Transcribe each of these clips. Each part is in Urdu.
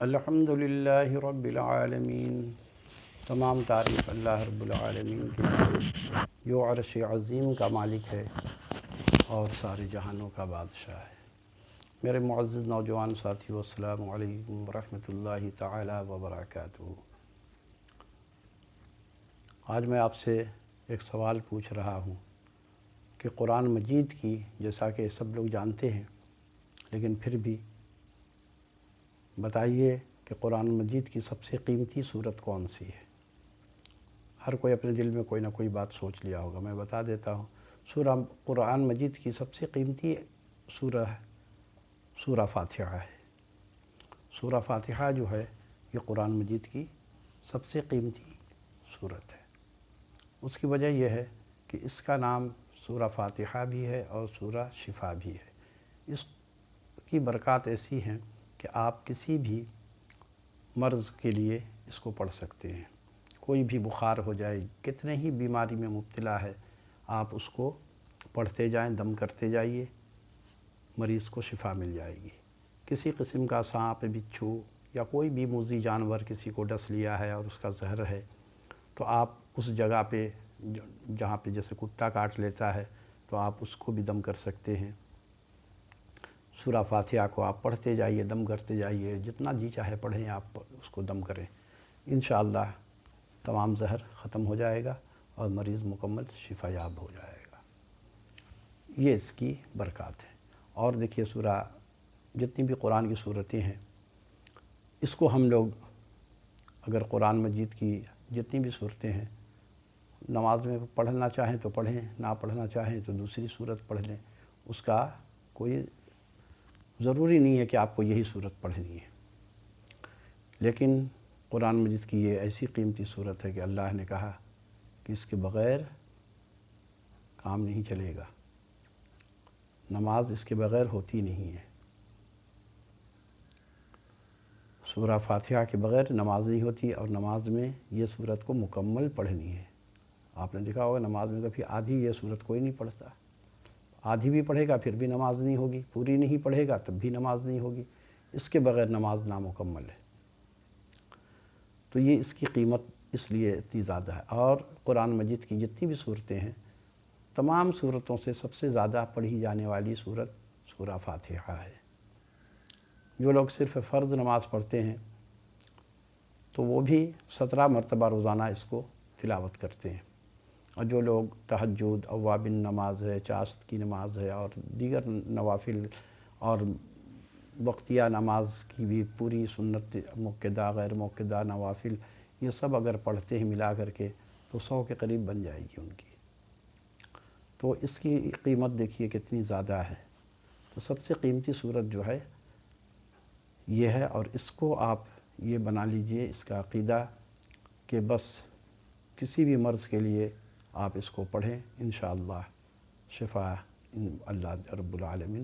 الحمدللہ رب العالمین، تمام تعریف اللہ رب العالمین کی ہے جو عرش عظیم کا مالک ہے اور سارے جہانوں کا بادشاہ ہے۔ میرے معزز نوجوان ساتھیو، السلام علیکم ورحمۃ اللہ تعالی وبرکاتہ۔ آج میں آپ سے ایک سوال پوچھ رہا ہوں کہ قرآن مجید کی، جیسا کہ سب لوگ جانتے ہیں لیکن پھر بھی بتائیے کہ قرآن مجید کی سب سے قیمتی سورت کون سی ہے؟ ہر کوئی اپنے دل میں کوئی نہ کوئی بات سوچ لیا ہوگا، میں بتا دیتا ہوں۔ قرآن مجید کی سب سے قیمتی سورہ فاتحہ ہے۔ سورہ فاتحہ جو ہے یہ قرآن مجید کی سب سے قیمتی سورت ہے۔ اس کی وجہ یہ ہے کہ اس کا نام سورہ فاتحہ بھی ہے اور سورہ شفا بھی ہے۔ اس کی برکات ایسی ہیں کہ آپ کسی بھی مرض کے لیے اس کو پڑھ سکتے ہیں۔ کوئی بھی بخار ہو جائے، کتنے ہی بیماری میں مبتلا ہے، آپ اس کو پڑھتے جائیں، دم کرتے جائیے، مریض کو شفا مل جائے گی۔ کسی قسم کا سانپ، بچھو یا کوئی بھی موذی جانور کسی کو ڈس لیا ہے اور اس کا زہر ہے، تو آپ اس جگہ پہ جہاں پہ جیسے کتا کاٹ لیتا ہے تو آپ اس کو بھی دم کر سکتے ہیں۔ سورہ فاتحہ کو آپ پڑھتے جائیے، دم کرتے جائیے، جتنا جی چاہے پڑھیں، آپ اس کو دم کریں، انشاءاللہ تمام زہر ختم ہو جائے گا اور مریض مکمل شفا یاب ہو جائے گا۔ یہ اس کی برکات ہے۔ اور دیکھیے، جتنی بھی قرآن کی صورتیں ہیں، اس کو ہم لوگ اگر قرآن مجید کی جتنی بھی صورتیں ہیں نماز میں پڑھنا چاہیں تو پڑھیں، نہ پڑھنا چاہیں تو دوسری صورت پڑھ لیں، اس کا کوئی ضروری نہیں ہے کہ آپ کو یہی صورت پڑھنی ہے۔ لیکن قرآن مجید کی یہ ایسی قیمتی صورت ہے کہ اللہ نے کہا کہ اس کے بغیر کام نہیں چلے گا، نماز اس کے بغیر ہوتی نہیں ہے۔ سورہ فاتحہ کے بغیر نماز نہیں ہوتی، اور نماز میں یہ صورت کو مکمل پڑھنی ہے۔ آپ نے دیکھا ہوگا نماز میں کبھی آدھی یہ صورت کوئی نہیں پڑھتا، آدھی بھی پڑھے گا پھر بھی نماز نہیں ہوگی، پوری نہیں پڑھے گا تب بھی نماز نہیں ہوگی۔ اس کے بغیر نماز نامکمل ہے۔ تو یہ اس کی قیمت اس لیے اتنی زیادہ ہے۔ اور قرآن مجید کی جتنی بھی صورتیں ہیں، تمام صورتوں سے سب سے زیادہ پڑھی جانے والی صورت سورہ فاتحہ ہے۔ جو لوگ صرف فرض نماز پڑھتے ہیں تو وہ بھی 17 مرتبہ روزانہ اس کو تلاوت کرتے ہیں، اور جو لوگ تہجد، اوابین نماز ہے، چاشت کی نماز ہے اور دیگر نوافل اور وقتیہ نماز کی بھی پوری سنت، موقدہ غیر موقدہ نوافل، یہ سب اگر پڑھتے ہیں ملا کر کے تو 100 کے قریب بن جائے گی ان کی۔ تو اس کی قیمت دیکھیے کتنی زیادہ ہے۔ تو سب سے قیمتی صورت جو ہے یہ ہے، اور اس کو آپ یہ بنا لیجئے اس کا عقیدہ کہ بس کسی بھی مرض کے لیے آپ اس کو پڑھیں، انشاءاللہ شفا اللہ رب العالمین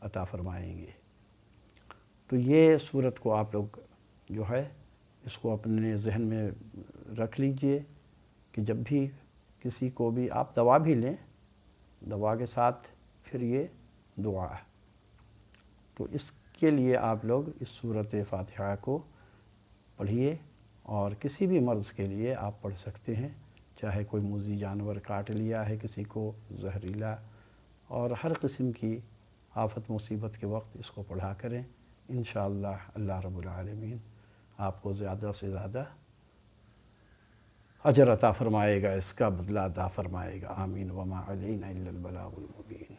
عطا فرمائیں گے۔ تو یہ صورت کو آپ لوگ جو ہے اس کو اپنے ذہن میں رکھ لیجئے کہ جب بھی کسی کو بھی آپ دوا بھی لیں، دوا کے ساتھ پھر یہ دعا ہے، تو اس کے لیے آپ لوگ اس سورۃ فاتحہ کو پڑھیے، اور کسی بھی مرض کے لیے آپ پڑھ سکتے ہیں، چاہے کوئی موذی جانور کاٹ لیا ہے کسی کو زہریلا، اور ہر قسم کی آفت مصیبت کے وقت اس کو پڑھا کریں، انشاءاللہ اللہ رب العالمین آپ کو زیادہ سے زیادہ اجر عطا فرمائے گا، اس کا بدلہ عطا فرمائے گا۔ آمین۔ وما علینا الا البلاغ المبین۔